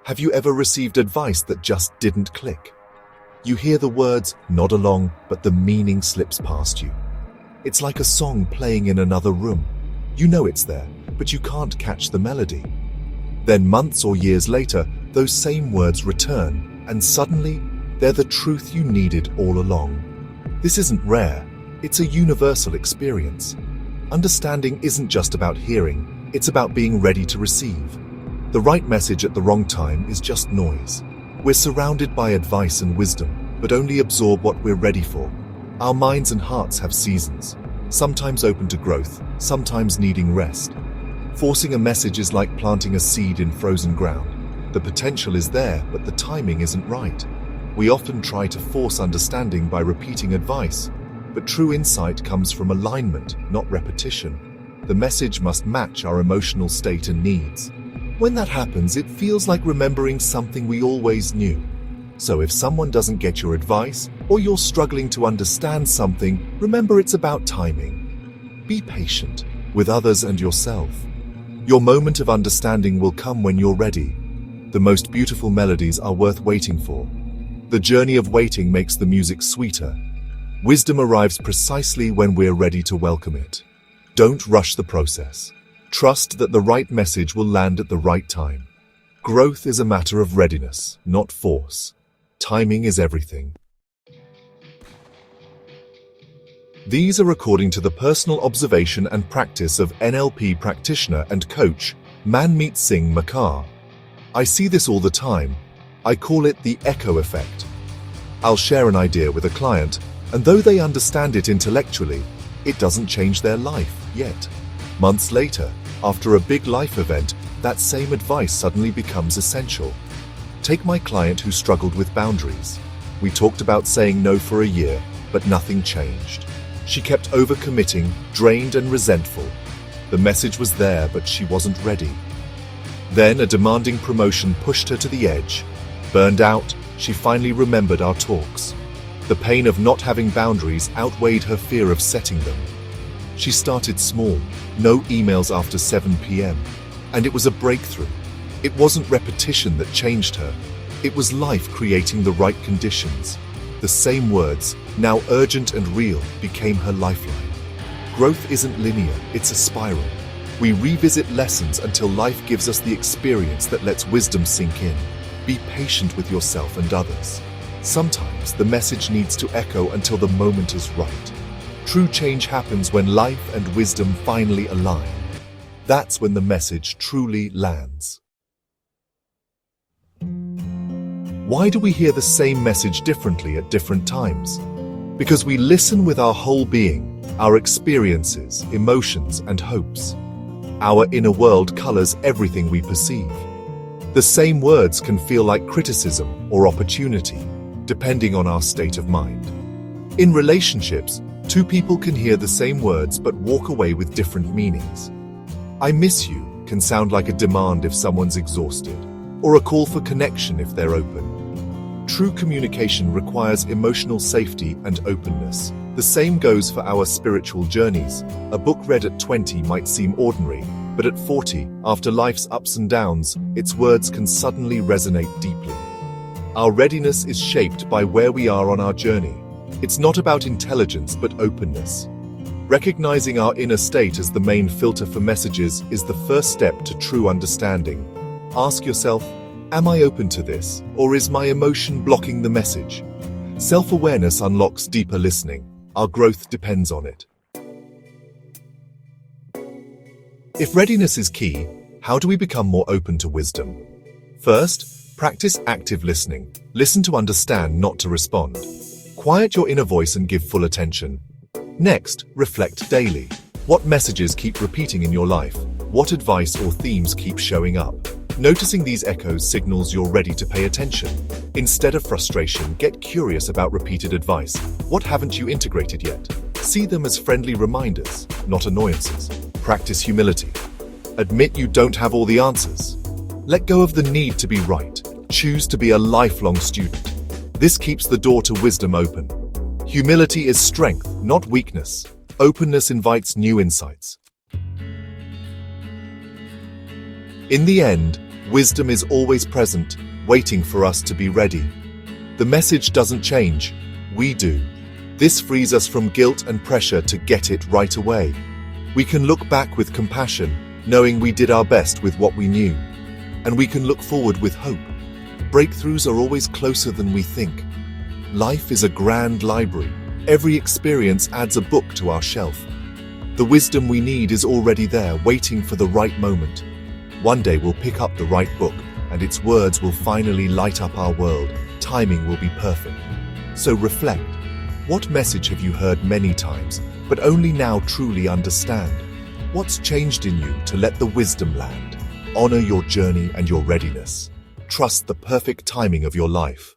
Have you ever received advice that just didn't click? You hear the words, nod along, but the meaning slips past you. It's like a song playing in another room. You know it's there, but you can't catch the melody. Then months or years later, those same words return, and suddenly, they're the truth you needed all along. This isn't rare, it's a universal experience. Understanding isn't just about hearing, it's about being ready to receive. The right message at the wrong time is just noise. We're surrounded by advice and wisdom, but only absorb what we're ready for. Our minds and hearts have seasons, sometimes open to growth, sometimes needing rest. Forcing a message is like planting a seed in frozen ground. The potential is there, but the timing isn't right. We often try to force understanding by repeating advice, but true insight comes from alignment, not repetition. The message must match our emotional state and needs. When that happens, it feels like remembering something we always knew. So if someone doesn't get your advice, or you're struggling to understand something, remember it's about timing. Be patient with others and yourself. Your moment of understanding will come when you're ready. The most beautiful melodies are worth waiting for. The journey of waiting makes the music sweeter. Wisdom arrives precisely when we're ready to welcome it. Don't rush the process. Trust that the right message will land at the right time. Growth is a matter of readiness, not force. Timing is everything. These are according to the personal observation and practice of NLP practitioner and coach, Manmeet Singh Makkar. I see this all the time. I call it the echo effect. I'll share an idea with a client, and though they understand it intellectually, it doesn't change their life yet. Months later, after a big life event, that same advice suddenly becomes essential. Take my client who struggled with boundaries. We talked about saying no for a year, but nothing changed. She kept overcommitting, drained and resentful. The message was there, but she wasn't ready. Then a demanding promotion pushed her to the edge. Burned out, she finally remembered our talks. The pain of not having boundaries outweighed her fear of setting them. She started small, no emails after 7 p.m. And it was a breakthrough. It wasn't repetition that changed her. It was life creating the right conditions. The same words, now urgent and real, became her lifeline. Growth isn't linear, it's a spiral. We revisit lessons until life gives us the experience that lets wisdom sink in. Be patient with yourself and others. Sometimes the message needs to echo until the moment is right. True change happens when life and wisdom finally align. That's when the message truly lands. Why do we hear the same message differently at different times? Because we listen with our whole being, our experiences, emotions, and hopes. Our inner world colors everything we perceive. The same words can feel like criticism or opportunity, depending on our state of mind. In relationships, two people can hear the same words but walk away with different meanings. I miss you can sound like a demand if someone's exhausted, or a call for connection if they're open. True communication requires emotional safety and openness. The same goes for our spiritual journeys. A book read at 20 might seem ordinary, but at 40, after life's ups and downs, its words can suddenly resonate deeply. Our readiness is shaped by where we are on our journey. It's not about intelligence but openness. Recognizing our inner state as the main filter for messages is the first step to true understanding. Ask yourself, am I open to this, or is my emotion blocking the message? Self-awareness unlocks deeper listening. Our growth depends on it. If readiness is key, how do we become more open to wisdom? First, practice active listening. Listen to understand, not to respond. Quiet your inner voice and give full attention. Next, reflect daily. What messages keep repeating in your life? What advice or themes keep showing up? Noticing these echoes signals you're ready to pay attention. Instead of frustration, get curious about repeated advice. What haven't you integrated yet? See them as friendly reminders, not annoyances. Practice humility. Admit you don't have all the answers. Let go of the need to be right. Choose to be a lifelong student. This keeps the door to wisdom open. Humility is strength, not weakness. Openness invites new insights. In the end, Wisdom is always present, waiting for us to be ready. The message doesn't change, we do. This frees us from guilt and pressure to get it right away. We can look back with compassion, knowing we did our best with what we knew. And we can look forward with hope. Breakthroughs are always closer than we think. Life is a grand library. Every experience adds a book to our shelf. The wisdom we need is already there, waiting for the right moment. One day we'll pick up the right book, and its words will finally light up our world. Timing will be perfect. So reflect. What message have you heard many times, but only now truly understand? What's changed in you to let the wisdom land? Honor your journey and your readiness. Trust the perfect timing of your life.